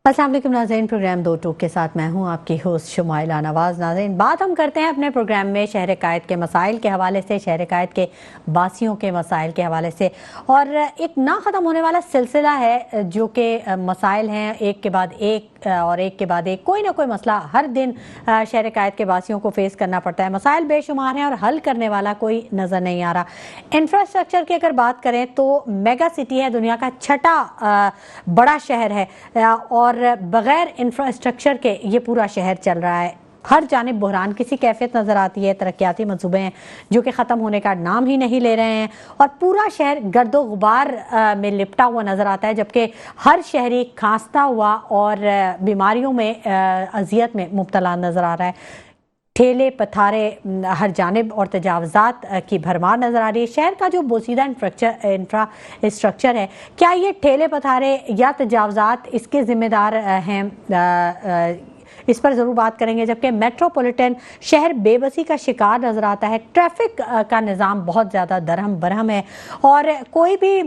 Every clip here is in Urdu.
السلام علیکم ناظرین، پروگرام دو ٹوک کے ساتھ میں ہوں آپ کی ہوسٹ شمائلہ نواز۔ ناظرین، بات ہم کرتے ہیں اپنے پروگرام میں شہر قائد کے مسائل کے حوالے سے، شہر قائد کے باسیوں کے مسائل کے حوالے سے، اور ایک نہ ختم ہونے والا سلسلہ ہے جو کہ مسائل ہیں ایک کے بعد ایک اور ایک کے بعد ایک، کوئی نہ کوئی مسئلہ ہر دن شہر قائد کے باسیوں کو فیس کرنا پڑتا ہے۔ مسائل بے شمار ہیں اور حل کرنے والا کوئی نظر نہیں آ رہا۔ انفراسٹرکچر کی اگر بات کریں تو میگا سٹی ہے، دنیا کا چھٹا بڑا شہر ہے، اور بغیر انفراسٹرکچر کے یہ پورا شہر چل رہا ہے۔ ہر جانب بحران کسی کیفیت نظر آتی ہے، ترقیاتی منصوبے ہیں جو کہ ختم ہونے کا نام ہی نہیں لے رہے ہیں، اور پورا شہر گرد و غبار میں لپٹا ہوا نظر آتا ہے، جبکہ ہر شہری کھانستا ہوا اور بیماریوں میں اذیت میں مبتلا نظر آ رہا ہے۔ ٹھیلے پتھارے ہر جانب اور تجاوزات کی بھرمار نظر آ رہی ہے۔ شہر کا جو بوسیدہ انفراسٹرکچر ہے، کیا یہ ٹھیلے پتھارے یا تجاوزات اس کے ذمہ دار ہیں؟ اس پر ضرور بات کریں گے۔ جبکہ میٹروپولیٹن شہر بے بسی کا شکار نظر آتا ہے، ٹریفک کا نظام بہت زیادہ درہم برہم ہے، اور کوئی بھی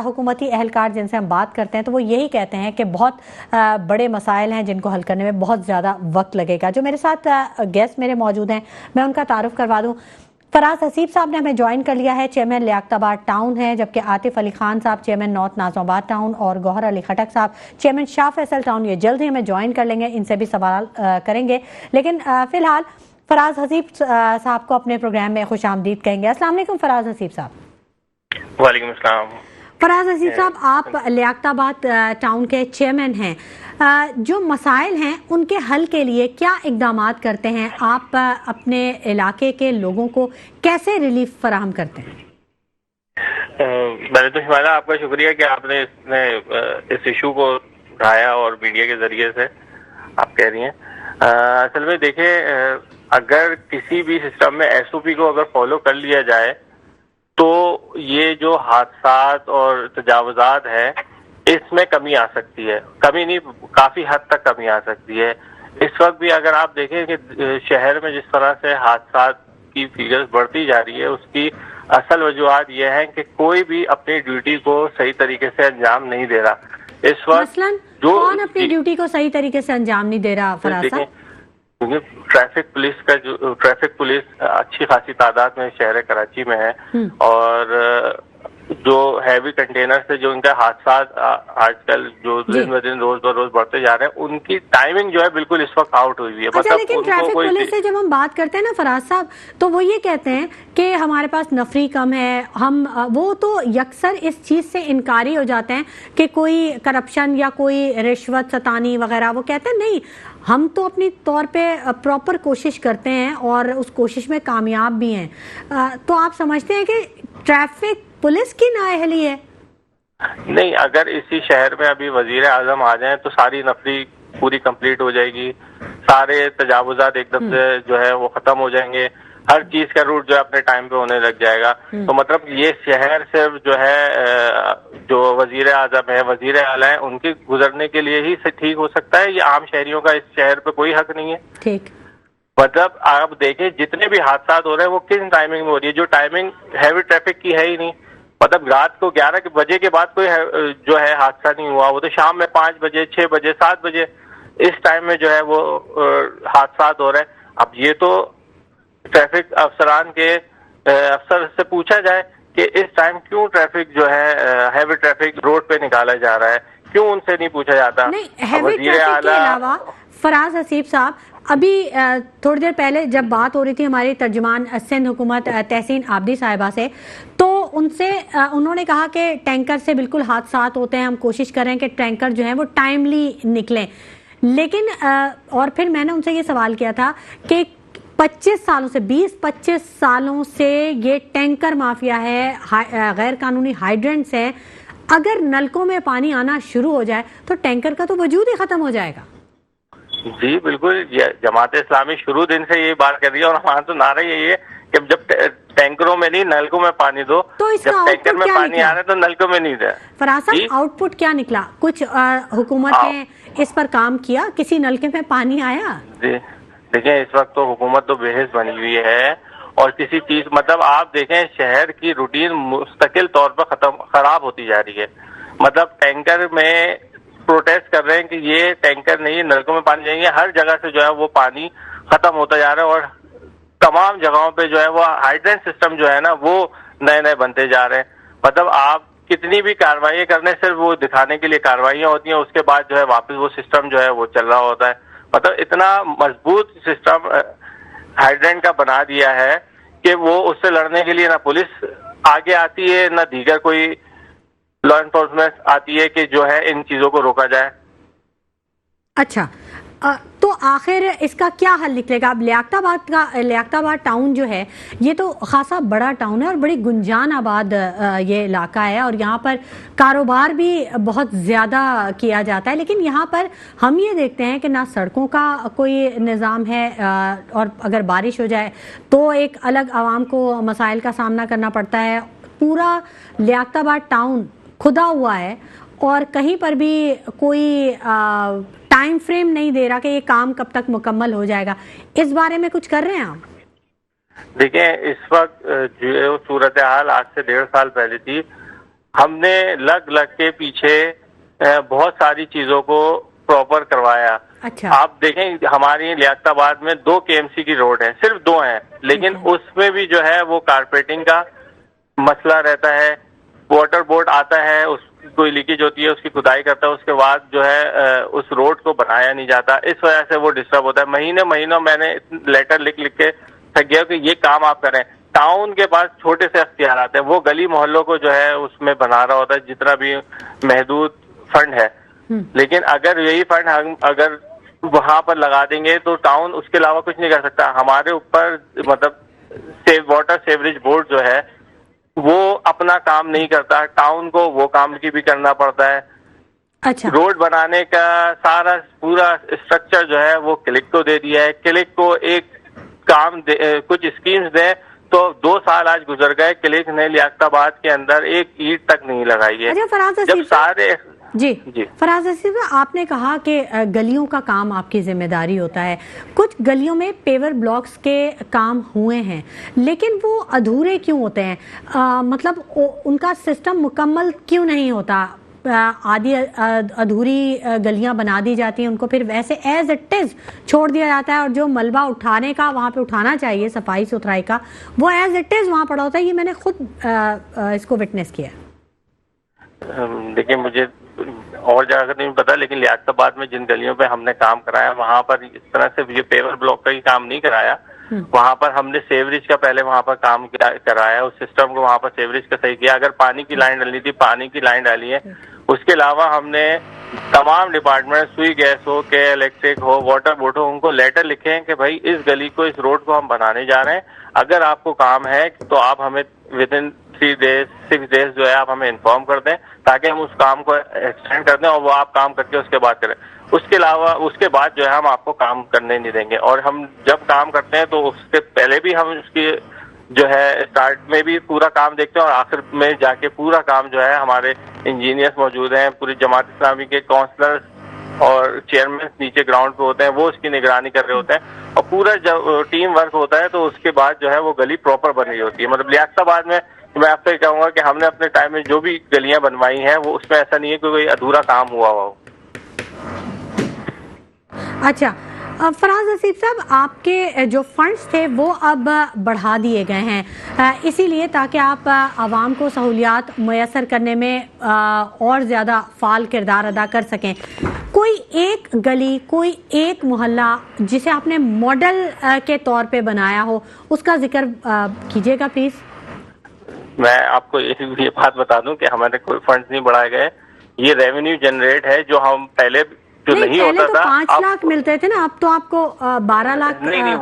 حکومتی اہلکار جن سے ہم بات کرتے ہیں تو وہ یہی کہتے ہیں کہ بہت بڑے مسائل ہیں جن کو حل کرنے میں بہت زیادہ وقت لگے گا۔ جو میرے ساتھ گیسٹ میرے موجود ہیں، میں ان کا تعارف کروا دوں۔ فراز حسیب صاحب نے ہمیں جوائن کر لیا ہے، چیئرمین لیاقت آباد ٹاؤن ہے، جبکہ عاطف علی خان صاحب چیئرمین نارتھ ناظم آباد ٹاؤن، اور گوہر علی خٹک صاحب چیئرمین شاہ فیصل ٹاؤن، یہ جلد ہی ہمیں جوائن کر لیں گے، ان سے بھی سوال کریں گے۔ لیکن فی الحال فراز حسیب صاحب کو اپنے پروگرام میں خوش آمدید کہیں گے۔ السلام علیکم فراز حسیب صاحب۔ وعلیکم السلام۔ فراز حسیب صاحب، آپ لیاقت آباد ٹاؤن کے چیئرمین ہیں، جو مسائل ہیں ان کے حل کے لیے کیا اقدامات کرتے ہیں؟ آپ اپنے علاقے کے لوگوں کو کیسے ریلیف فراہم کرتے ہیں؟ پہلے تو شمائلہ آپ کا شکریہ کہ آپ نے اس ایشو کو اٹھایا اور میڈیا کے ذریعے سے آپ کہہ رہی ہیں۔ اصل میں دیکھیں، اگر کسی بھی سسٹم میں ایس او پی کو اگر فالو کر لیا جائے تو یہ جو حادثات اور تجاوزات ہیں اس میں کمی آ سکتی ہے، کمی نہیں کافی حد تک کمی آ سکتی ہے۔ اس وقت بھی اگر آپ دیکھیں کہ شہر میں جس طرح سے حادثات کی فگرز بڑھتی جا رہی ہے، اس کی اصل وجوہات یہ ہیں کہ کوئی بھی اپنی ڈیوٹی کو صحیح طریقے سے انجام نہیں دے رہا۔ اس وقت مثلاً کون اپنی ڈیوٹی کو صحیح طریقے سے انجام نہیں دے رہا فراز صاحب؟ کیونکہ ٹریفک پولیس اچھی خاصی تعداد میں شہر کراچی میں ہے، اور جو ہیوی کنٹینر سے جو ان کے حادثات آج کل جو دن ب دن روز بروز بڑھتے جا رہے ہیں، ان کی ٹائمنگ جو ہے بالکل اس وقت آؤٹ ہوئی ہے۔ اچھا، لیکن ٹریفک پولیس سے جب ہم بات کرتے ہیں نا فراز صاحب، تو وہ یہ کہتے ہیں کہ ہمارے پاس نفری کم ہے، وہ تو یکسر اس چیز سے انکاری ہو جاتے ہیں کہ کوئی کرپشن یا کوئی رشوت ستانی وغیرہ، وہ کہتے ہیں نہیں، ہم تو اپنی طور پہ پراپر کوشش کرتے ہیں اور اس کوشش میں کامیاب بھی ہیں۔ تو آپ سمجھتے ہیں کہ ٹریفک پولیس کی نااہلی ہے؟ نہیں، اگر اسی شہر میں ابھی وزیر اعظم آ جائیں تو ساری نفری پوری کمپلیٹ ہو جائے گی، سارے تجاوزات ایک دم سے جو ہے وہ ختم ہو جائیں گے، ہر چیز کا روٹ جو ہے اپنے ٹائم پہ ہونے لگ جائے گا۔ تو مطلب یہ شہر صرف جو ہے جو وزیر اعظم ہے، وزیر اعلیٰ ہیں، ان کے گزرنے کے لیے ہی ٹھیک ہو سکتا ہے، یہ عام شہریوں کا اس شہر پہ کوئی حق نہیں ہے۔ ٹھیک، مطلب آپ دیکھیں جتنے بھی حادثات ہو رہے ہیں وہ کس ٹائمنگ میں ہو رہی ہے، جو ٹائمنگ ہیوی ٹریفک کی ہے ہی نہیں۔ مطلب رات کو 11 بجے کے بعد کوئی جو ہے حادثہ نہیں ہوا، وہ تو شام میں 5 بجے 6 بجے 7 بجے اس ٹائم میں جو ہے وہ حادثات ہو رہے ہیں۔ اب یہ تو ٹریفک افسران کے افسر سے پوچھا جائے کہ اس ٹائم کیوں ٹریفک جو ہے ہیوی ٹریفک روڈ پہ نکالا جا رہا ہے، کیوں ان سے نہیں پوچھا جاتا؟ نہیں، ہیوی ٹریفک کے علاوہ فراز حسیب صاحب، ابھی تھوڑی دیر پہلے جب بات ہو رہی تھی ہماری ترجمان سندھ حکومت تحسین عابدی صاحبہ سے، تو انہوں نے کہا کہ ٹینکر سے بالکل حادثات ہوتے ہیں، ہم کوشش کریں کہ ٹینکر جو ہیں وہ ٹائملی نکلیں، لیکن اور پھر میں نے ان سے یہ سوال کیا تھا کہ 25 سالوں سے 20-25 سالوں سے یہ ٹینکر مافیا ہے، غیر قانونی ہائیڈرنٹس ہے، اگر نلکوں میں پانی آنا شروع ہو جائے تو ٹینکر کا تو وجود ہی ختم ہو جائے گا۔ جی بالکل، جماعت اسلامی شروع دن سے یہی بات کر رہی ہے، اور ہمارا تو نعرہ یہی ہے کہ جب ٹینکروں میں نہیں نلکوں میں پانی دو، تو اس جب کا ٹینکر میں پانی آ رہا ہے تو نلکوں میں نہیں دے۔ فراز صاحب، آؤٹ پٹ کیا نکلا؟ کچھ حکومت نے اس پر کام کیا؟ کسی نلکے میں پانی آیا؟ جی دیکھیں، اس وقت تو حکومت تو بے حس بنی ہوئی ہے، اور کسی چیز مطلب آپ دیکھیں شہر کی روٹین مستقل طور پر خراب ہوتی جا رہی ہے۔ مطلب ٹینکر میں پروٹیسٹ کر رہے ہیں کہ یہ ٹینکر نہیں، نلکوں میں پانی جائیں گے. ہر جگہ سے جو ہے وہ پانی ختم ہوتا جا رہا ہے اور تمام جگہوں پہ جو ہے وہ ہائیڈرنٹ سسٹم جو ہے نا وہ نئے نئے بنتے جا رہے ہیں. مطلب آپ کتنی بھی کارروائیاں کرنے صرف وہ دکھانے کے لیے کارروائیاں ہوتی ہیں، اس کے بعد جو ہے واپس وہ سسٹم جو ہے وہ چل رہا ہوتا ہے. مطلب اتنا مضبوط سسٹم ہائیڈرنٹ کا بنا دیا ہے کہ وہ اس سے لڑنے کے لیے نہ پولیس آگے آتی ہے نہ دیگر کوئی لا انفورسمنٹ آتی ہے کہ جو ہے ان چیزوں کو روکا جائے. اچھا، تو آخر اس کا کیا حل نکلے گا؟ اب لیاقت آباد ٹاؤن جو ہے یہ تو خاصا بڑا ٹاؤن ہے اور بڑی گنجان آباد یہ علاقہ ہے اور یہاں پر کاروبار بھی بہت زیادہ کیا جاتا ہے، لیکن یہاں پر ہم یہ دیکھتے ہیں کہ نہ سڑکوں کا کوئی نظام ہے اور اگر بارش ہو جائے تو ایک الگ عوام کو مسائل کا سامنا کرنا پڑتا ہے. پورا لیاقت آباد ٹاؤن کھدا ہوا ہے اور کہیں پر بھی کوئی ٹائم فریم نہیں دے رہا کہ یہ کام کب تک مکمل ہو جائے گا. اس بارے میں کچھ کر رہے ہیں آپ؟ دیکھیں اس وقت جو صورتحال آج سے 1.5 سال پہلے تھی، ہم نے لگ کے پیچھے بہت ساری چیزوں کو پراپر کروایا. اچھا، آپ دیکھیں ہماری لیاقت آباد میں 2 KMC کی روڈ ہیں، صرف 2 ہیں، لیکن اس میں بھی جو ہے وہ کارپیٹنگ کا مسئلہ رہتا ہے. واٹر بورڈ آتا ہے، اس کوئی لیکیج ہوتی ہے، اس کی کھدائی کرتا ہے، اس کے بعد جو ہے اس روڈ کو بنایا نہیں جاتا. اس وجہ سے وہ ڈسٹرب ہوتا ہے. مہینوں میں نے لیٹر لکھ کے تھک گیا کہ یہ کام آپ کریں. ٹاؤن کے پاس چھوٹے سے اختیارات ہیں، وہ گلی محلوں کو جو ہے اس میں بنا رہا ہوتا ہے جتنا بھی محدود فنڈ ہے. لیکن اگر یہی فنڈ ہم اگر وہاں پر لگا دیں گے تو ٹاؤن اس کے علاوہ کچھ نہیں کر سکتا. ہمارے اوپر مطلب واٹر سیوریج بورڈ جو ہے وہ اپنا کام نہیں کرتا، ٹاؤن کو وہ کام کی بھی کرنا پڑتا ہے. اچھا، روڈ بنانے کا سارا پورا اسٹرکچر جو ہے وہ کلک کو دے دیا ہے. کلک کو ایک کام کچھ اسکیمز دیں تو 2 سال آج گزر گئے، کلک نے لیاقت آباد کے اندر ایک اینٹ تک نہیں لگائی ہے. جب سارے جی فراز حسین صاحب، آپ نے کہا کہ گلیوں کا کام آپ کی ذمہ داری ہوتا ہے. کچھ گلیوں میں پیور بلاکس کے کام ہوئے ہیں لیکن وہ ادھورے کیوں ہوتے ہیں؟ مطلب ان کا سسٹم مکمل کیوں نہیں ہوتا؟ آدھی ادھوری گلیاں بنا دی جاتی ہیں، ان کو پھر ویسے ایز اٹ از چھوڑ دیا جاتا ہے اور جو ملبہ اٹھانے کا وہاں پہ اٹھانا چاہیے صفائی ستھرائی کا وہ ایز اٹ از وہاں پڑا ہوتا ہے. یہ میں نے خود اس کو وٹنس کیا ہے. دیکھیں مجھے اور جگہ کا نہیں پتا، لیکن لیاقت آباد میں جن گلیوں پہ ہم نے کام کرایا وہاں پر اس طرح سے یہ پیور بلاک کا ہی کام نہیں کرایا. وہاں پر ہم نے سیوریج کا پہلے وہاں پر کام کرایا، اس سسٹم کو وہاں پر سیوریج کا صحیح کیا. اگر پانی کی لائن ڈالنی تھی پانی کی لائن ڈالی ہے. اس کے علاوہ ہم نے تمام ڈپارٹمنٹ، سوئی گیس ہو کہ الیکٹرک ہو واٹر بورڈ ہو، ان کو لیٹر لکھے ہیں کہ بھائی اس گلی کو اس روڈ کو ہم بنانے جا رہے ہیں، اگر آپ کو کام ہے تو آپ ہمیں ودن 3 days 6 days جو ہے آپ ہمیں انفارم کر دیں تاکہ ہم اس کام کو ایکسٹینڈ کر دیں اور وہ آپ کام کر کے اس کے بعد کریں. اس کے علاوہ اس کے بعد جو ہے ہم آپ کو کام کرنے نہیں دیں گے. اور ہم جب کام کرتے ہیں تو اس سے پہلے بھی ہم اس کی جو ہے اسٹارٹ میں بھی پورا کام دیکھتے ہیں اور آخر میں جا کے پورا کام جو ہے ہمارے انجینئرز موجود ہیں، پوری جماعت اسلامی کے کونسلرز اور چیئرمین نیچے گراؤنڈ پہ ہوتے ہیں، وہ اس کی نگرانی کر رہے ہوتے ہیں اور پورا جب ٹیم ورک ہوتا ہے تو اس کے بعد جو ہے وہ گلی پراپر بن رہی ہوتی ہے. مطلب لیاقت آباد میں میں آپ سے یہ کہوں گا کہ ہم نے اپنے ٹائم میں جو بھی گلیاں بنوائی ہیں وہ اس میں ایسا نہیں ہے کہ کوئی ادھورا کام ہوا ہو. اچھا فراز حسین صاحب، آپ کے جو فنڈز تھے وہ اب بڑھا دیے گئے ہیں اسی لیے تاکہ آپ عوام کو سہولیات میسر کرنے میں اور زیادہ فعال کردار ادا کر سکیں. کوئی ایک گلی، کوئی ایک محلہ جسے آپ نے ماڈل کے طور پہ بنایا ہو، اس کا ذکر کیجیے گا پلیز. میں آپ کو یہ بات بتا دوں کہ ہمارے کوئی فنڈز نہیں بڑھائے گئے. یہ ریونیو جنریٹ ہے جو ہم پہلے جو نہیں ہوتا تھا. 5 لاکھ ملتے تھے نا، اب تو آپ کو 12 لاکھ. نہیں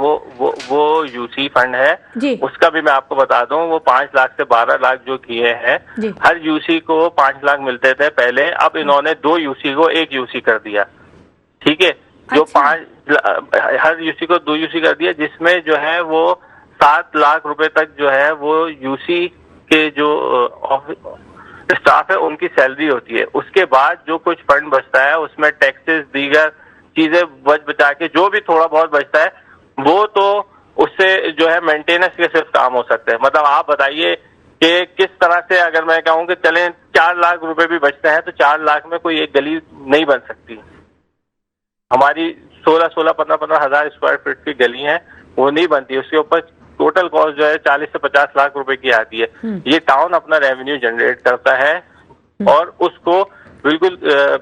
وہ یو سی فنڈ ہے جی. اس کا بھی میں آپ کو بتا دوں، وہ 5 لاکھ سے 12 لاکھ جو کیے ہیں جی. ہر یو سی کو 5 لاکھ ملتے تھے پہلے، اب انہوں نے 2 یو سی کو 1 یو سی کر دیا. ٹھیک ہے، جو 5 ہر یو سی کو 2 یو سی کر دیا، جس میں جو ہے وہ 7 لاکھ روپے تک جو ہے وہ یو سی کے جو اسٹاف ہے ان کی سیلری ہوتی ہے. اس کے بعد جو کچھ فنڈ بچتا ہے اس میں ٹیکسز دیگر چیزیں بچا کے جو بھی تھوڑا بہت بچتا ہے وہ تو اس سے جو ہے مینٹیننس کے صرف کام ہو سکتے ہیں. مطلب آپ بتائیے کہ کس طرح سے اگر میں کہوں کہ چلیں 4 لاکھ روپے بھی بچتے ہیں تو 4 لاکھ میں کوئی ایک گلی نہیں بن سکتی. ہماری 15 ہزار اسکوائر فٹ کی گلی ہیں وہ نہیں بنتی, اس کے اوپر ٹوٹل کاسٹ جو ہے 40 سے 50 لاکھ روپے کی آتی ہے. یہ ٹاؤن اپنا ریونیو جنریٹ کرتا ہے اور اس کو بالکل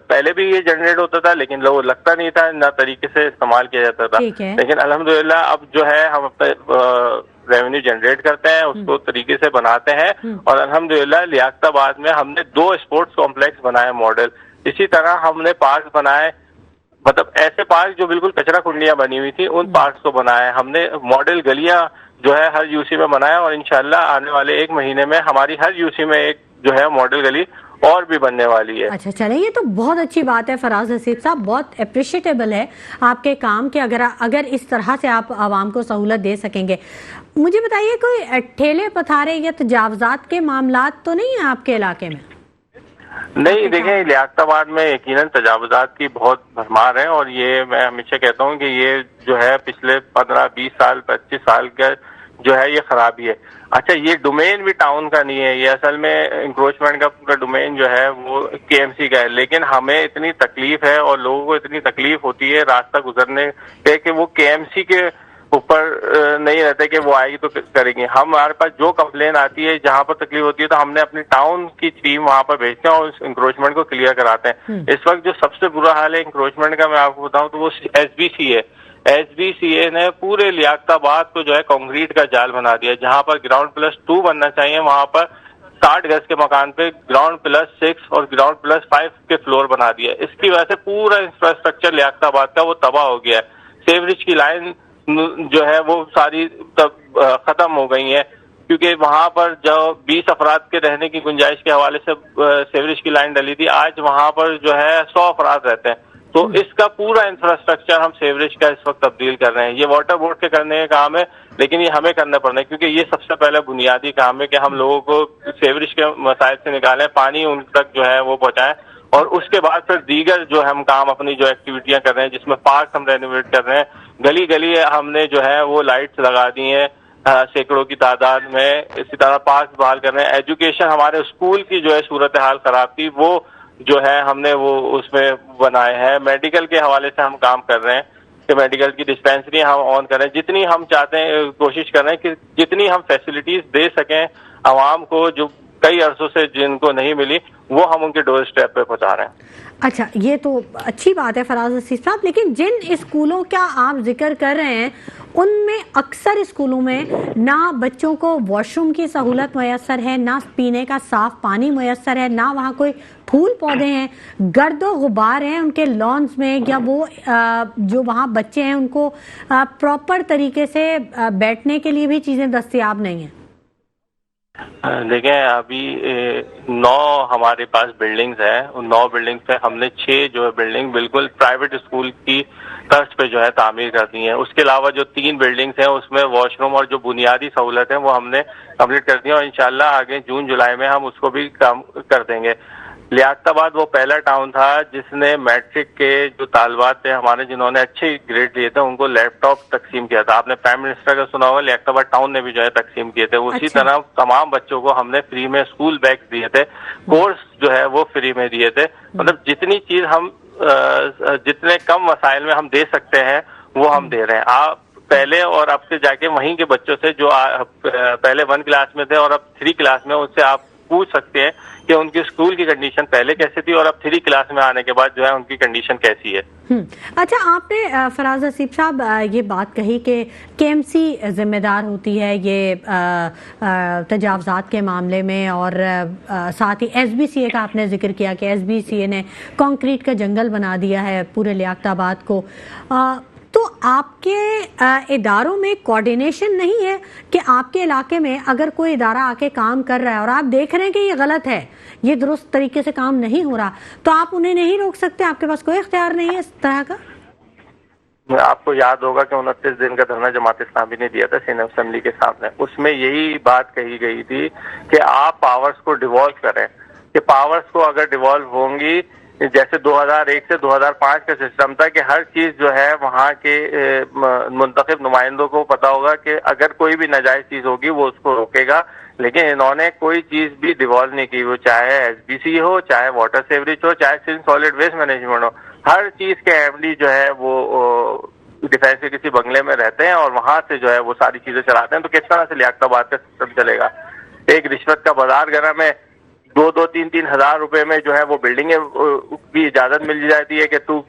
پہلے بھی یہ جنریٹ ہوتا تھا لیکن لوگ لگتا نہیں تھا, نہ طریقے سے استعمال کیا جاتا تھا, لیکن الحمدللہ اب جو ہے ہم اپنا ریونیو جنریٹ کرتے ہیں, اس کو طریقے سے بناتے ہیں. اور الحمدللہ لیاقت آباد میں ہم نے 2 اسپورٹس کمپلیکس بنائے ماڈل. اسی طرح ہم نے پارک بنائے, مطلب ایسے پارک جو بالکل کچرا کنڈیاں بنی ہوئی تھی ان پارکس کو بنائے ہم نے. ماڈل گلیاں جو ہے ہر یو سی میں بنایا اور انشاءاللہ آنے والے 1 مہینے میں ہماری ہر یو سی میں ایک جو ہے ماڈل گلی اور بھی بننے والی ہے. اچھا چلیں, یہ تو بہت اچھی بات ہے فراز حسیب صاحب, بہت اپریشیٹیبل ہے آپ کے کام کہ اگر اس طرح سے آپ عوام کو سہولت دے سکیں گے. مجھے بتائیے کوئی ٹھیلے پتھارے یا تجاوزات کے معاملات تو نہیں ہیں آپ کے علاقے میں؟ نہیں دیکھیں, لیاقت آباد میں یقیناً تجاوزات کی بہت بھرمار ہے اور یہ میں ہمیشہ کہتا ہوں کہ یہ جو ہے پچھلے 15-20 سال 25 سال کا جو ہے یہ خرابی ہے. اچھا, یہ ڈومین بھی ٹاؤن کا نہیں ہے, یہ اصل میں انکروچمنٹ کا پورا ڈومین جو ہے وہ کے ایم سی کا ہے. لیکن ہمیں اتنی تکلیف ہے اور لوگوں کو اتنی تکلیف ہوتی ہے راستہ گزرنے پہ کہ وہ کے ایم سی کے اوپر نہیں رہتے کہ وہ آئے گی تو کریں گے. ہمارے پاس جو کمپلین آتی ہے جہاں پر تکلیف ہوتی ہے تو ہم نے اپنی ٹاؤن کی ٹیم وہاں پر بھیجتے ہیں اور اس انکروچمنٹ کو کلیئر کراتے ہیں. اس وقت جو سب سے برا حال ہے انکروچمنٹ کا میں آپ کو بتاؤں تو وہ ایس بی سی ہے. ایس بی سی اے نے پورے لیاقت آباد کو جو ہے کنکریٹ کا جال بنا دیا. جہاں پر گراؤنڈ+2 بننا چاہیے وہاں پر 60 گز کے مکان پہ گراؤنڈ+6 اور گراؤنڈ+5 کے فلور بنا دیا. اس کی وجہ سے پورا انفراسٹرکچر لیاقت آباد کا وہ تباہ ہو گیا ہے. سیوریج کی لائن جو ہے وہ ساری ختم ہو گئی ہیں کیونکہ وہاں پر جو 20 افراد کے رہنے کی گنجائش کے حوالے سے سیوریج کی لائن ڈلی تھی, آج وہاں پر جو ہے 100 افراد رہتے ہیں. تو اس کا پورا انفراسٹرکچر ہم سیوریج کا اس وقت تبدیل کر رہے ہیں. یہ واٹر بورڈ کے کرنے کا کام ہے لیکن یہ ہمیں کرنا پڑنا ہے کیونکہ یہ سب سے پہلے بنیادی کام ہے کہ ہم لوگوں کو سیوریج کے مسائل سے نکالیں, پانی ان تک جو ہے وہ پہنچائیں اور اس کے بعد پھر دیگر جو ہم کام اپنی جو ایکٹیویٹیاں کر رہے ہیں جس میں پارک ہم رینوویٹ کر رہے ہیں, گلی گلی ہم نے جو ہے وہ لائٹس لگا دی ہیں سینکڑوں کی تعداد میں. اسی طرح پارک بحال کر رہے ہیں. ایجوکیشن ہمارے اسکول کی جو ہے صورتحال خراب تھی وہ جو ہے ہم نے وہ اس میں بنائے ہیں. میڈیکل کے حوالے سے ہم کام کر رہے ہیں کہ میڈیکل کی ڈسپینسری ہم آن کریں. جتنی ہم چاہتے ہیں کوشش کر رہے ہیں کہ جتنی ہم فیسلٹیز دے سکیں عوام کو جو کئی عرصوں سے جن کو نہیں ملی وہ ہم ان کے ڈور اسٹیپ پہ پہنچا رہے ہیں. اچھا, یہ تو اچھی بات ہے فراز حسیب صاحب, لیکن جن اسکولوں کا آپ ذکر کر رہے ہیں ان میں اکثر اسکولوں میں نہ بچوں کو واش روم کی سہولت میسر ہے, نہ پینے کا صاف پانی میسر ہے, نہ وہاں کوئی پھول پودے ہیں, گرد و غبار ہیں ان کے لانز میں, یا وہ جو وہاں بچے ہیں ان کو پراپر طریقے سے بیٹھنے کے لیے بھی چیزیں دستیاب نہیں ہیں. دیکھیں, ابھی 9 ہمارے پاس بلڈنگز ہیں. ان 9 بلڈنگز پہ ہم نے 6 جو ہے بلڈنگ بالکل پرائیویٹ اسکول کی طرز پہ جو ہے تعمیر کر دی ہیں. اس کے علاوہ جو 3 بلڈنگز ہیں اس میں واش روم اور جو بنیادی سہولت ہیں وہ ہم نے کمپلیٹ کر دی ہیں اور انشاءاللہ آگے جون جولائی میں ہم اس کو بھی کام کر دیں گے. لیاقت آباد وہ پہلا ٹاؤن تھا جس نے میٹرک کے جو طالبات تھے ہمارے جنہوں نے اچھے گریڈ لیے تھے ان کو لیپ ٹاپ تقسیم کیا تھا. آپ نے پرائم منسٹر کا سنا ہوگا, لیاقت آباد ٹاؤن نے بھی جو ہے تقسیم کیے تھے. اسی طرح تمام بچوں کو ہم نے فری میں اسکول بیگ دیے تھے, کورس جو ہے وہ فری میں دیے تھے. مطلب جتنی چیز ہم جتنے کم وسائل میں ہم دے سکتے ہیں وہ ہم دے رہے ہیں. آپ پہلے اور اب سے جا کے وہیں کے بچوں سے جو پہلے 1 کلاس میں تھے اور اب 3 کلاس میں, ان سے آپ پوچھ سکتے ہیں کہ ان کی اسکول کی کنڈیشن پہلے کیسی تھی اور اب 3 کلاس میں آنے کے بعد جو ہے ان کی کنڈیشن کیسی ہے. اچھا, آپ نے فراز حسیب صاحب یہ بات کہی کہ کے ایم سی ذمہ دار ہوتی ہے یہ تجاوزات کے معاملے میں, اور ساتھ ہی ایس بی سی اے کا آپ نے ذکر کیا کہ ایس بی سی اے نے کنکریٹ کا جنگل بنا دیا ہے پورے لیاقت آباد کو. تو آپ کے اداروں میں کوارڈینیشن نہیں ہے کہ آپ کے علاقے میں اگر کوئی ادارہ آ کے کام کر رہا ہے اور آپ دیکھ رہے ہیں کہ یہ غلط ہے, یہ درست طریقے سے کام نہیں ہو رہا, تو آپ انہیں نہیں روک سکتے؟ آپ کے پاس کوئی اختیار نہیں ہے اس طرح کا؟ آپ کو یاد ہوگا کہ 29 دن کا دھرنا جماعت اسلامی نے دیا تھا سینٹ اسمبلی کے سامنے. اس میں یہی بات کہی گئی تھی کہ آپ پاورز کو ڈیوالو کریں, کہ پاورز کو اگر ڈیوالو ہوں گی جیسے 2001 سے 2005 کا سسٹم تھا کہ ہر چیز جو ہے وہاں کے منتخب نمائندوں کو پتا ہوگا کہ اگر کوئی بھی ناجائز چیز ہوگی وہ اس کو روکے گا, لیکن انہوں نے کوئی چیز بھی ڈیوالو نہیں کی، وہ چاہے ایس بی سی ہو، چاہے واٹر سیوریج ہو، چاہے سندھ سالڈ ویسٹ مینجمنٹ ہو، ہر چیز کے ایم ڈی جو ہے وہ ڈیفینس کے کسی بنگلے میں رہتے ہیں اور وہاں سے جو ہے وہ ساری چیزیں چلاتے ہیں. تو کس طرح سے لیاقت آباد کا سسٹم چلے گا؟ ایک رشوت کا بازار گرم ہے، 2-3 ہزار روپے میں جو ہے وہ بلڈنگیں کی اجازت مل جاتی ہے کہ تو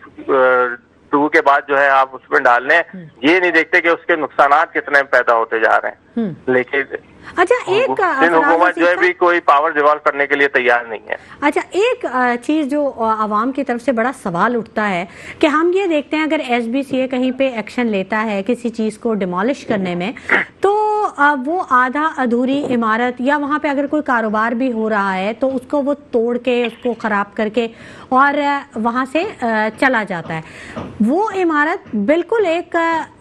کے بعد جو ہے آپ اس میں ڈال لیں. یہ نہیں دیکھتے کہ اس کے نقصانات کتنے پیدا ہوتے جا رہے ہیں. لیکن اچھا ایک حکومت جو ہے بھی کوئی پاور ڈیوالو کرنے کے لیے تیار نہیں ہے. اچھا ایک چیز جو عوام کی طرف سے بڑا سوال اٹھتا ہے کہ ہم یہ دیکھتے ہیں اگر ایس بی سی اے کہیں پہ ایکشن لیتا ہے کسی چیز کو ڈیمالش کرنے میں تو وہ آدھا ادھوری عمارت یا وہاں پہ اگر کوئی کاروبار بھی ہو رہا ہے تو اس کو وہ توڑ کے اس کو خراب کر کے اور وہاں سے چلا جاتا ہے. وہ عمارت بالکل ایک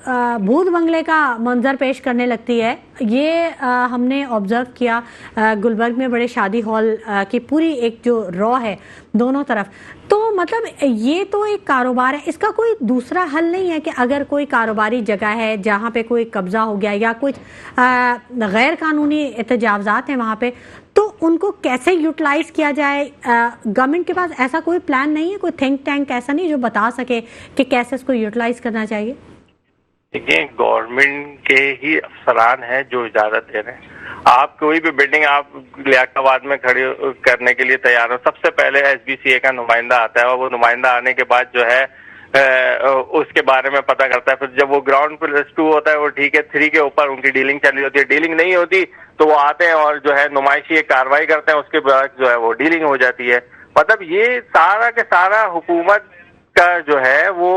بھوت بنگلے کا منظر پیش کرنے لگتی ہے. یہ ہم نے آبزرو کیا گلبرگ میں بڑے شادی ہال کی پوری ایک جو رو ہے دونوں طرف. تو مطلب یہ تو ایک کاروبار ہے، اس کا کوئی دوسرا حل نہیں ہے کہ اگر کوئی کاروباری جگہ ہے جہاں پہ کوئی قبضہ ہو گیا یا کچھ غیر قانونی تجاوزات ہیں وہاں پہ تو ان کو کیسے یوٹیلائز کیا جائے؟ گورنمنٹ کے پاس ایسا کوئی پلان نہیں ہے، کوئی تھنک ٹینک ایسا نہیں جو بتا سکے کہ کیسے اس کو یوٹیلائز کرنا چاہیے؟ دیکھیں گورنمنٹ کے ہی افسران ہیں جو اجازت دے رہے ہیں. آپ کوئی بھی بلڈنگ آپ لیاقت آباد میں کھڑی کرنے کے لیے تیار ہو، سب سے پہلے ایس بی سی اے کا نمائندہ آتا ہے اور وہ نمائندہ آنے کے بعد جو ہے اس کے بارے میں پتہ کرتا ہے. پھر جب وہ گراؤنڈ پلس 2 ہوتا ہے وہ ٹھیک ہے 3 کے اوپر ان کی ڈیلنگ چل رہی ہوتی ہے. ڈیلنگ نہیں ہوتی تو وہ آتے ہیں اور جو ہے نمائشی ایک کارروائی کرتے ہیں، اس کے بعد جو ہے وہ ڈیلنگ ہو جاتی ہے. مطلب یہ سارا کے سارا حکومت کا جو ہے وہ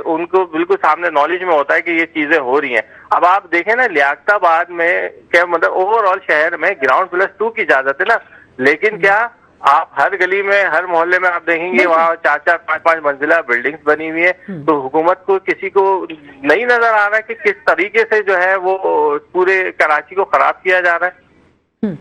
ان کو بالکل سامنے نالج میں ہوتا ہے کہ یہ چیزیں ہو رہی ہیں. اب آپ دیکھیں نا لیاقت آباد میں کیا مطلب اوور آل شہر میں گراؤنڈ پلس 2 کی اجازت ہے نا، لیکن کیا آپ ہر گلی میں ہر محلے میں آپ دیکھیں گے وہاں 4-4 5-5 منزلہ بلڈنگز بنی ہوئی ہیں. تو حکومت کو کسی کو نہیں نظر آ رہا ہے کہ کس طریقے سے جو ہے وہ پورے کراچی کو خراب کیا جا رہا ہے.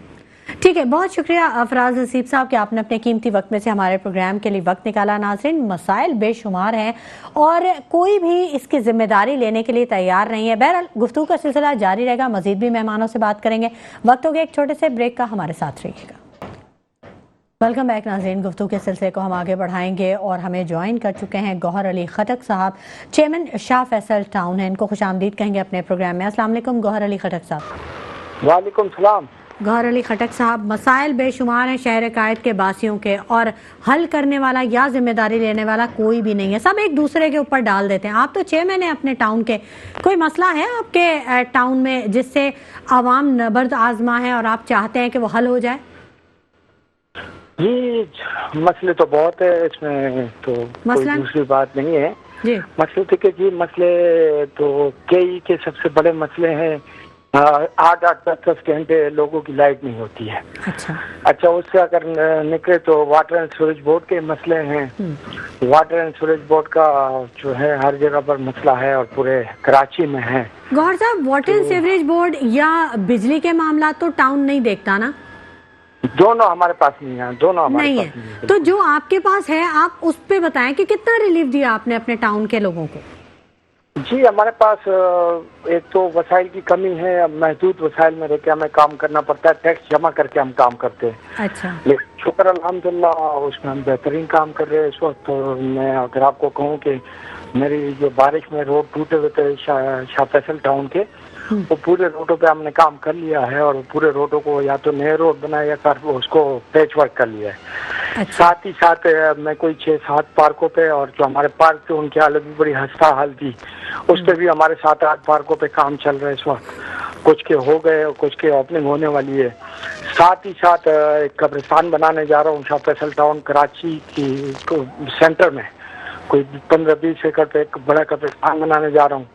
ٹھیک ہے، بہت شکریہ افراز حسیب صاحب کہ آپ نے اپنے قیمتی وقت میں سے ہمارے پروگرام کے لیے وقت نکالا. ناظرین مسائل بے شمار ہیں اور کوئی بھی اس کی ذمہ داری لینے کے لیے تیار نہیں ہے. بہرحال گفتگو کا سلسلہ جاری رہے گا، مزید بھی مہمانوں سے بات کریں گے. وقت ہو گیا ایک چھوٹے سے بریک کا، ہمارے ساتھ رہیے گا. ویلکم بیک ناظرین، گفتگو کے سلسلے کو ہم آگے بڑھائیں گے اور ہمیں جوائن کر چکے ہیں گوہر علی خٹک صاحب، چیئرمین شاہ فیصل ٹاؤن ہے. ان کو خوش آمدید کہیں گے اپنے پروگرام میں. السلام علیکم گوہر علی خٹک صاحب. وعلیکم السلام. گوہر علی خٹک صاحب، مسائل بے شمار ہیں شہر قائد کے باسیوں کے اور حل کرنے والا یا ذمہ داری لینے والا کوئی بھی نہیں ہے. سب ایک دوسرے کے اوپر ڈال دیتے ہیں. آپ تو چیئرمین ہیں اپنے ٹاؤن کے، کوئی مسئلہ ہے آپ کے ٹاؤن میں جس سے عوام نبرد آزما ہے اور آپ چاہتے ہیں کہ وہ حل ہو جائے؟ جی مسئلے تو بہت ہے، اس میں تو کوئی دوسری بات نہیں ہے. جی مسئلے تھے کہ جی مسئلے تو کئی کے سب سے بڑے مسئلے ہیں. 8-8 10 گھنٹے لوگوں کی لائٹ نہیں ہوتی ہے. اچھا اس سے اگر نکلے تو واٹر اینڈ سیوریج بورڈ کے مسئلے ہیں. واٹر اینڈ سیوریج بورڈ کا جو ہے ہر جگہ پر مسئلہ ہے اور پورے کراچی میں ہے. گوہر صاحب واٹر اینڈ سیوریج بورڈ یا بجلی کے معاملات تو ٹاؤن نہیں دیکھتا نا؟ دونوں ہمارے پاس نہیں ہیں، دونوں ہمارے نہیں پاس نہیں ہے. تو جو آپ کے پاس ہے آپ اس پہ بتائیں کہ کتنا ریلیف دیا آپ نے اپنے ٹاؤن کے لوگوں کو؟ جی ہمارے پاس ایک تو وسائل کی کمی ہے، محدود وسائل میں رہ کے ہمیں کام کرنا پڑتا ہے، ٹیکس جمع کر کے ہم کام کرتے ہیں. اچھا لیکن شکر الحمدللہ اس میں ہم بہترین کام کر رہے ہیں اس وقت. میں اگر آپ کو کہوں کہ میری جو بارش میں روڈ ٹوٹے ہوئے تھے شاہ فیصل ٹاؤن کے، وہ پورے روڈوں پہ ہم نے کام کر لیا ہے اور پورے روڈوں کو یا تو نئے روڈ بنایا یا اس کو پیچ ورک کر لیا ہے. ساتھ ہی ساتھ میں کوئی 6-7 پارکوں پہ، اور جو ہمارے پارک تھے ان کی حالت بھی بڑی خستہ حال تھی، اس پہ بھی ہمارے 7-8 پارکوں پہ کام چل رہا ہے اس وقت. کچھ کے ہو گئے اور کچھ کے اوپننگ ہونے والی ہے. ساتھ ہی ساتھ ایک قبرستان بنانے جا رہا ہوں شاہ فیصل ٹاؤن کراچی کی سینٹر میں، کوئی 15-20 ایکڑ پہ ایک بڑا قبرستان بنانے جا رہا ہوں.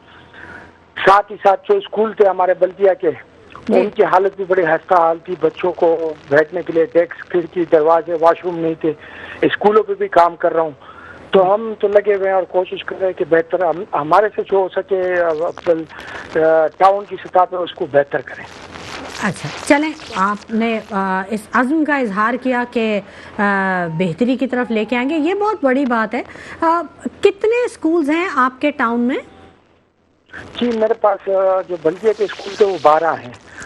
ساتھ ہی ساتھ جو اسکول تھے ہمارے بلدیہ کے، ان کی حالت بھی بڑی خستہ حال تھی. بچوں کو بیٹھنے کے لیے ڈیسک، کھڑکی، دروازے، واش روم نہیں تھے. اسکولوں پہ بھی کام کر رہا ہوں. تو ہم تو لگے ہوئے ہیں اور کوشش کر رہے ہیں کہ بہتر ہمارے سے جو ہو سکے ٹاؤن کی سطح پہ اس کو بہتر کریں. اچھا چلیں، آپ نے اس عزم کا اظہار کیا کہ بہتری کی طرف لے کے آئیں گے، یہ بہت بڑی بات ہے. کتنے اسکولز ہیں آپ کے ٹاؤن میں؟ جی میرے پاس جو بلدیہ کے اسکول تھے وہ 12 ہیں،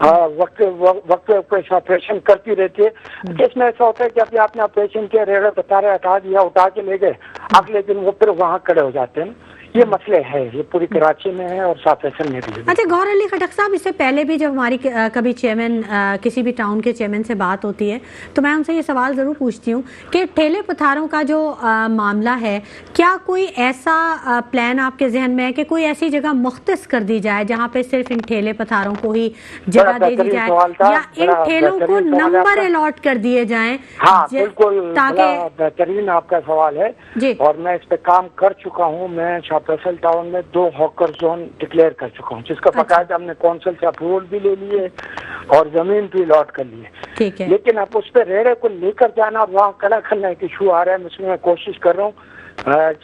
وقت پہ آپریشن کرتی رہتی ہے. اس میں ایسا ہوتا ہے کہ ابھی آپ نے آپریشن کیا, ریڑے بتارے ہٹا دیا, اٹھا کے لے گئے, اگلے دن وہ پھر وہاں کھڑے ہو جاتے ہیں. یہ مسئلے ہے, یہ پوری کراچی میں ہے اور ساؤتھ فیصل میں بھی ہے. اچھا گوہر علی خٹک صاحب, اس سے پہلے بھی جب ہماری کبھی چیئرمین کسی بھی ٹاؤن کے چیئرمین سے بات ہوتی ہے تو میں ان سے یہ سوال ضرور پوچھتی ہوں کہ ٹھیلے پتھاروں کا جو معاملہ ہے, کیا کوئی ایسا پلان آپ کے ذہن میں ہے کہ کوئی ایسی جگہ مختص کر دی جائے جہاں پہ صرف ان ٹھیلے پتھاروں کو ہی جگہ دے دی جائے, یا ان ٹھیلوں کو نمبر الاٹ کر دیے جائیں؟ ہاں بالکل, بڑا بہترین آپ کا سوال ہے جی, اور میں اس پہ کام کر چکا ہوں. میں شاہ فیصل ٹاؤن میں 2 ہاکر زون ڈکلیئر کر چکا ہوں, جس کا باقاعدہ ہم نے کونسل سے اپروول بھی لے لیے اور زمین بھی الاٹ کر لی ہے. ٹھیک ہے, لیکن اب اس پہ ریڑے کو لے کر جانا اور وہاں کھڑا کرنا ایک ایشو آ رہا ہے. اس میں میں کوشش کر رہا ہوں,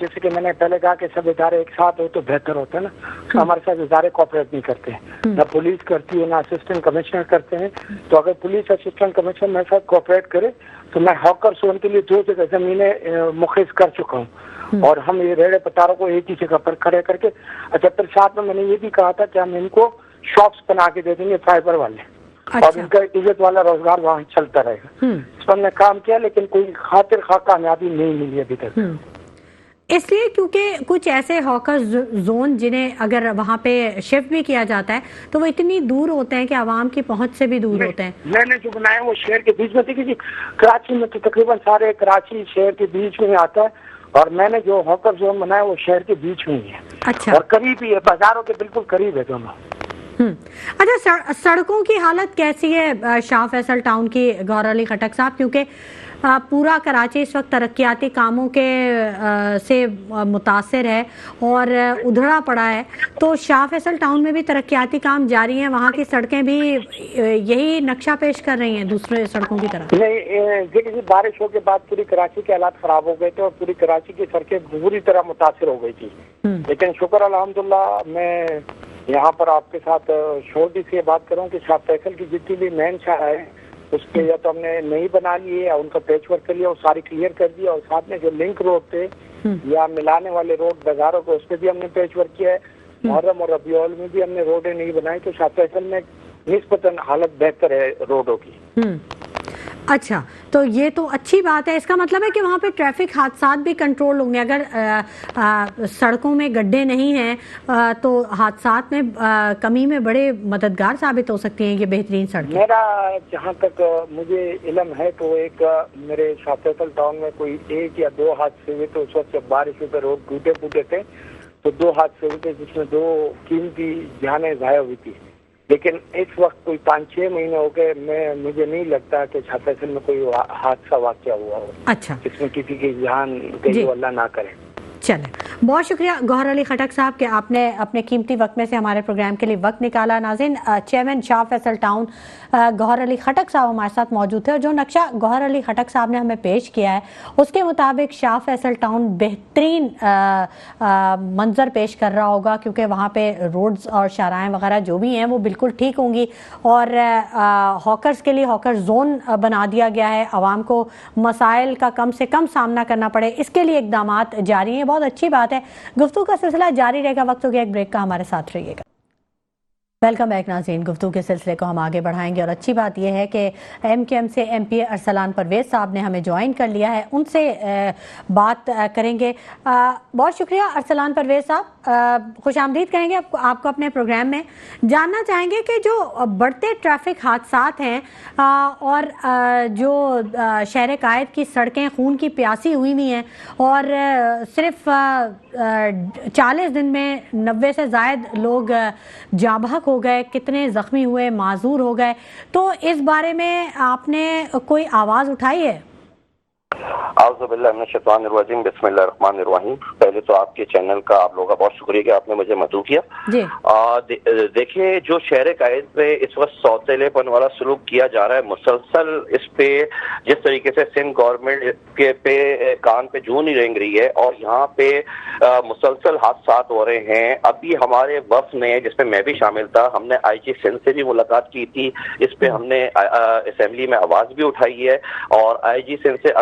جیسے کہ میں نے پہلے کہا کہ سب ادارے ایک ساتھ ہو تو بہتر ہوتا ہے نا. ہمارے ساتھ ادارے کوآپریٹ نہیں کرتے ہیں, نہ پولیس کرتی ہے نہ اسسٹنٹ کمشنر کرتے ہیں. تو اگر پولیس اسسٹنٹ کمشنر میرے ساتھ کوآپریٹ کرے تو میں ہاکر زون کے لیے 2 جگہ زمینیں مختص کر چکا ہوں, اور ہم یہ ریڑے پتاروں کو ایک ہی جگہ پر کھڑے کر کے. اچھا, پھر ساتھ میں نے یہ بھی کہا تھا کہ ہم ان کو شاپس بنا کے دے دیں گے فائبر والے, اور ان کا عزت والا روزگار وہاں چلتا رہے گا. اس پر ہم نے کام کیا, لیکن کوئی خاطر خواہ کامیابی نہیں ملی ابھی تک. اس لیے کیونکہ کچھ ایسے ہاکر زون جنہیں اگر وہاں پہ شفٹ بھی کیا جاتا ہے تو وہ اتنی دور ہوتے ہیں کہ عوام کی پہنچ سے بھی دور ہوتے ہیں. میں نے جو بنایا وہ شہر کے بیچ میں تھی, کہ کراچی میں تو تقریباً سارے کراچی شہر کے بیچ میں آتا ہے, اور میں نے جو ہاکر زون بنایا وہ شہر کے بیچ میں ہی ہے. اچھا, اور قریب ہی ہے, بازاروں کے بالکل قریب ہے دونوں. اچھا, سڑکوں کی حالت کیسی ہے شاہ فیصل ٹاؤن کی گوہر علی خٹک صاحب؟ کیونکہ پورا کراچی اس وقت ترقیاتی کاموں کے سے متاثر ہے اور ادھڑا پڑا ہے, تو شاہ فیصل ٹاؤن میں بھی ترقیاتی کام جاری ہیں, وہاں کی سڑکیں بھی یہی نقشہ پیش کر رہی ہیں دوسرے سڑکوں کی طرح؟ نہیں, دیکھیے بارشوں کے بعد پوری کراچی کے حالات خراب ہو گئے تھے اور پوری کراچی کی سڑکیں بری طرح متاثر ہو گئی تھی. لیکن شکر الحمدللہ, میں یہاں پر آپ کے ساتھ چھوٹی سی بات کروں کہ شاہ فیصل کی جتنی بھی مین شاہ ہے اس کے یا تو ہم نے نہیں بنا لیے یا ان کا پیچ ورک کر لیا, وہ ساری کلیئر کر دیا, اور ساتھ میں جو لنک روڈ تھے یا ملانے والے روڈ بازاروں کو, اس پہ بھی ہم نے پیچ ورک کیا ہے. محرم اور ربیع الاول میں بھی ہم نے روڈیں نہیں بنائی, تو شاہ فیصل میں نسبتاً حالت بہتر ہے روڈوں کی. اچھا, تو یہ تو اچھی بات ہے. اس کا مطلب ہے کہ وہاں پہ ٹریفک حادثات بھی کنٹرول ہوں گے. اگر سڑکوں میں گڈھے نہیں ہیں تو حادثات میں کمی میں بڑے مددگار ثابت ہو سکتی ہیں یہ بہترین سڑکیں. میرا جہاں تک مجھے علم ہے تو ایک میرے شاہ فیصل ٹاؤن میں کوئی 1 یا 2 حادثے ہوئے, تو اس وقت جب بارش ہوئی تو روڈ ٹوٹے پھوٹے تھے, تو 2 حادثے ہوئے تھے جس میں 2 قیمتی جانیں ضائع ہوئی تھی. لیکن اس وقت کوئی 5-6 مہینے ہو گئے, مجھے نہیں لگتا کہ شاہ فیصل میں کوئی حادثہ واقعہ ہوا ہو. اچھا, جس میں کسی کی جان گئی, اللہ نہ کرے. چلیں, بہت شکریہ گوہر علی خٹک صاحب کہ آپ نے اپنے قیمتی وقت میں سے ہمارے پروگرام کے لیے وقت نکالا. ناظرین, چیئرمین شاہ فیصل ٹاؤن گوہر علی خٹک صاحب ہمارے ساتھ موجود تھے, اور جو نقشہ گوہر علی خٹک صاحب نے ہمیں پیش کیا ہے اس کے مطابق شاہ فیصل ٹاؤن بہترین منظر پیش کر رہا ہوگا, کیونکہ وہاں پہ روڈز اور شاہراہیں وغیرہ جو بھی ہیں وہ بالکل ٹھیک ہوں گی, اور ہاکرز کے لیے ہاکر زون بنا دیا گیا ہے, عوام کو مسائل کا کم سے کم سامنا کرنا پڑے اس کے لیے اقدامات جاری ہیں. بہت اچھی بات ہے. گفتگو کا سلسلہ جاری رہے گا, وقت ہو گیا ایک بریک کا, ہمارے ساتھ رہیے گا. ویلکم بیک ناظرین, گفتگو کے سلسلے کو ہم آگے بڑھائیں گے, اور اچھی بات یہ ہے کہ ایم کیو ایم سے ایم پی ارسلان پرویز صاحب نے ہمیں جوائن کر لیا ہے, ان سے بات کریں گے. بہت شکریہ ارسلان پرویز صاحب, خوش آمدید کہیں گے آپ کو اپنے پروگرام میں. جاننا چاہیں گے کہ جو بڑھتے ٹریفک حادثات ہیں اور جو شہر قائد کی سڑکیں خون کی پیاسی ہوئی ہوئی ہیں, اور صرف 40 دن میں 90 سے زائد لوگ جاں بحق ہو گئے, کتنے زخمی ہوئے, معذور ہو گئے, تو اس بارے میں آپ نے کوئی آواز اٹھائی ہے؟ اعوذ باللہ من الشیطان الرجیم, بسم اللہ الرحمن الرحیم. پہلے تو آپ کے چینل کا آپ لوگوں کا بہت شکریہ کہ آپ نے مجھے مدعو کیا. دیکھیے, جو شہر قائد پہ اس وقت سوتیلے پن والا سلوک کیا جا رہا ہے, مسلسل اس پہ جس طریقے سے سندھ گورنمنٹ کے پہ کان پہ جوں نہیں رینگ رہی ہے, اور یہاں پہ مسلسل حادثات ہو رہے ہیں. ابھی ہمارے وفد نے, جس میں میں بھی شامل تھا, ہم نے آئی جی سندھ سے بھی ملاقات کی تھی. اس پہ ہم نے اسمبلی میں آواز بھی اٹھائی ہے, اور آئی جی سندھ سے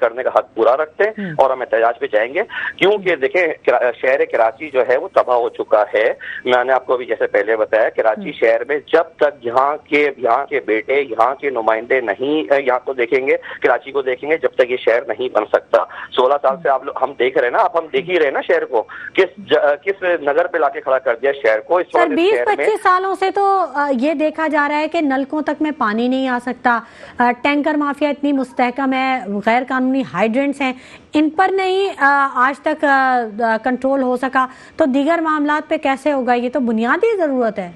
کرنے کا حق پورا رکھتے ہیں اور ہم احتجاج پہ جائیں گے. کیونکہ دیکھیں شہر کراچی جو ہے وہ تباہ ہو چکا ہے. میں نے آپ کو ابھی جیسے پہلے بتایا, کراچی شہر میں جب تک یہاں کے بیٹے, یہاں کے نمائندے نہیں یہاں کو دیکھیں گے, کراچی کو دیکھیں گے, جب تک یہ شہر نہیں بن سکتا. 16 سال سے ہم دیکھ رہے ہیں نا, اب ہم دیکھ ہی رہے ہیں نا شہر کو کس نگر پہ لا کے کھڑا کر دیا شہر کو. اس سر 20-25 سالوں سے تو یہ دیکھا جا رہا ہے کہ نلکوں تک میں پانی نہیں آ سکتا, ٹینکر مافیا اتنی مستحکم ہے, غیر قانونی ہائیڈرنٹس ہیں, ان پر نہیں آج تک کنٹرول ہو سکا, تو دیگر معاملات پہ کیسے ہوگا؟ یہ تو بنیادی ضرورت ہے.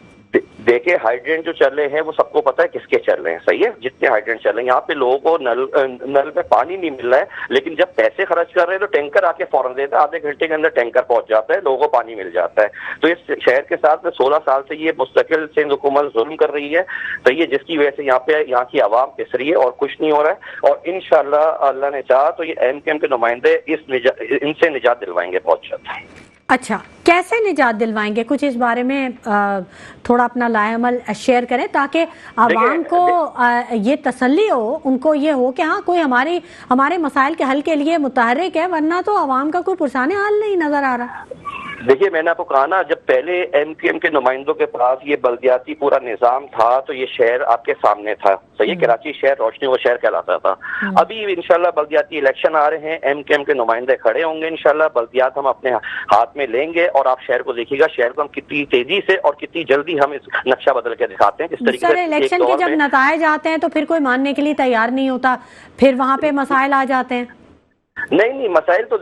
دیکھیں ہائیڈرینٹ جو چل رہے ہیں وہ سب کو پتا ہے کس کے چل رہے ہیں, صحیح ہے, جتنے ہائیڈرینٹ چل رہے ہیں یہاں پہ لوگوں کو نل میں پانی نہیں مل رہا ہے, لیکن جب پیسے خرچ کر رہے ہیں تو ٹینکر آ کے فوراً دیتا ہے, آدھے گھنٹے کے اندر ٹینکر پہنچ جاتا ہے, لوگوں کو پانی مل جاتا ہے. تو اس شہر کے ساتھ 16 سال سے یہ مستقل سندھ حکومت ظلم کر رہی ہے, صحیح ہے, جس کی وجہ سے یہاں کی عوام پس رہی ہے اور کچھ نہیں ہو رہا ہے. اور انشاءاللہ اللہ نے چاہا تو یہ ایم کے نمائندے ان سے نجات دلوائیں گے بہت جلد. اچھا, کیسے نجات دلوائیں گے؟ کچھ اس بارے میں تھوڑا اپنا لائے عمل شیئر کریں تاکہ عوام کو یہ تسلی ہو, ان کو یہ ہو کہ ہاں کوئی ہمارے مسائل کے حل کے لیے متحرک ہے, ورنہ تو عوام کا کوئی پرسانہ حل نہیں نظر آ رہا. دیکھیے میں نے آپ کو کہا نا, جب پہلے ایم کے نمائندوں کے پاس یہ بلدیاتی پورا نظام تھا تو یہ شہر آپ کے سامنے تھا, صحیح ہے, کراچی شہر روشنی و شہر کہلاتا تھا. ابھی انشاءاللہ بلدیاتی الیکشن آ رہے ہیں, ایم کے نمائندے کھڑے ہوں گے, انشاءاللہ بلدیات ہم اپنے ہاتھ میں لیں گے, اور آپ شہر کو دیکھیے گا, شہر کو ہم کتنی تیزی سے اور کتنی جلدی ہم اس نقشہ بدل کے دکھاتے ہیں. جس طریقے سے الیکشن کے جب نتائج آتے ہیں تو پھر کوئی ماننے کے لیے تیار نہیں ہوتا, پھر وہاں پہ مسائل آ جاتے ہیں. نہیں, مسائل تو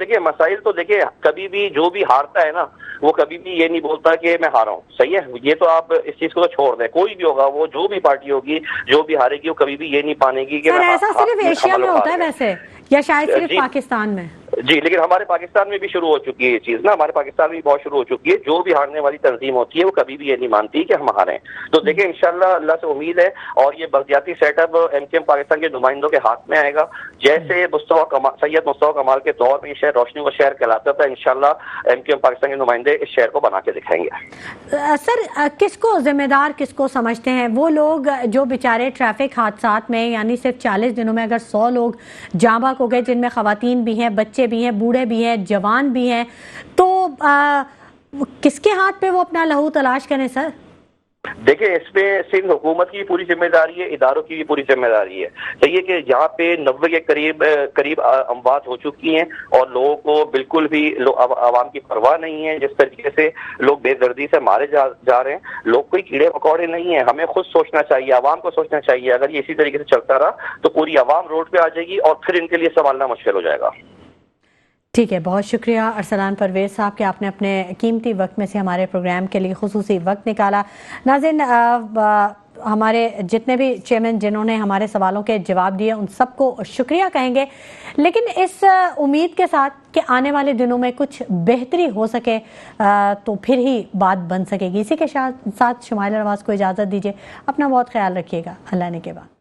دیکھیں کبھی بھی جو بھی ہارتا ہے نا وہ کبھی بھی یہ نہیں بولتا کہ میں ہارا ہوں, صحیح ہے, یہ تو آپ اس چیز کو تو چھوڑ دیں. کوئی بھی ہوگا, وہ جو بھی پارٹی ہوگی, جو بھی ہارے گی, وہ کبھی بھی یہ نہیں پانے گی کہ ایسا صرف ایشیا میں ہوتا ہے ویسے, یا شاید صرف پاکستان میں؟ جی, لیکن ہمارے پاکستان میں بھی شروع ہو چکی ہے یہ چیز نا, ہمارے پاکستان میں بھی بہت شروع ہو چکی ہے. جو بھی ہارنے والی تنظیم ہوتی ہے وہ کبھی بھی یہ نہیں مانتی کہ ہم ہارے. تو دیکھیں انشاءاللہ اللہ سے امید ہے, اور یہ بلدیاتی سیٹ اپ ایم پاکستان کے نمائندوں کے ہاتھ میں آئے گا. جیسے سید مصطفیٰ کمال کے دور میں یہ شہر روشنی کا شہر کہلاتا تھا, انشاءاللہ ایم پاکستان کے نمائندے اس شہر کو بنا کے دکھائیں گے. سر کس کو ذمہ دار کس کو سمجھتے ہیں وہ لوگ جو بیچارے ٹریفک حادثات میں, یعنی صرف 40 دنوں میں اگر 100 لوگ جاں بحق ہو گئے, جن میں خواتین بھی ہیں, بچے بھی ہیں, بوڑھے بھی ہیں, جوان بھی ہیں, تو کس کے ہاتھ پہ وہ اپنا لہو تلاش کریں سر؟ دیکھیں اس میں سندھ حکومت کی پوری ذمہ داری ہے, اداروں کی بھی پوری ذمہ داری ہے. صحیح ہے کہ جہاں پہ 90 کے قریب اموات ہو چکی ہیں, اور لوگوں کو بالکل بھی عوام کی پرواہ نہیں ہے, جس طریقے سے لوگ بے دردی سے مارے جا رہے ہیں, لوگ کوئی کیڑے مکوڑے نہیں ہیں. ہمیں خود سوچنا چاہیے, عوام کو سوچنا چاہیے. اگر یہ اسی طریقے سے چلتا رہا تو پوری عوام روڈ پہ آ جائے گی, اور پھر ان کے لیے سنبھالنا مشکل ہو جائے گا. ٹھیک ہے, بہت شکریہ ارسلان پرویز صاحب کہ آپ نے اپنے قیمتی وقت میں سے ہمارے پروگرام کے لیے خصوصی وقت نکالا. ناظرین, ہمارے جتنے بھی چیئرمین جنہوں نے ہمارے سوالوں کے جواب دیے ان سب کو شکریہ کہیں گے, لیکن اس امید کے ساتھ کہ آنے والے دنوں میں کچھ بہتری ہو سکے تو پھر ہی بات بن سکے گی. اسی کے ساتھ شمائلہ نواز کو اجازت دیجیے. اپنا بہت خیال رکھیے گا. اللہ نے کے بعد.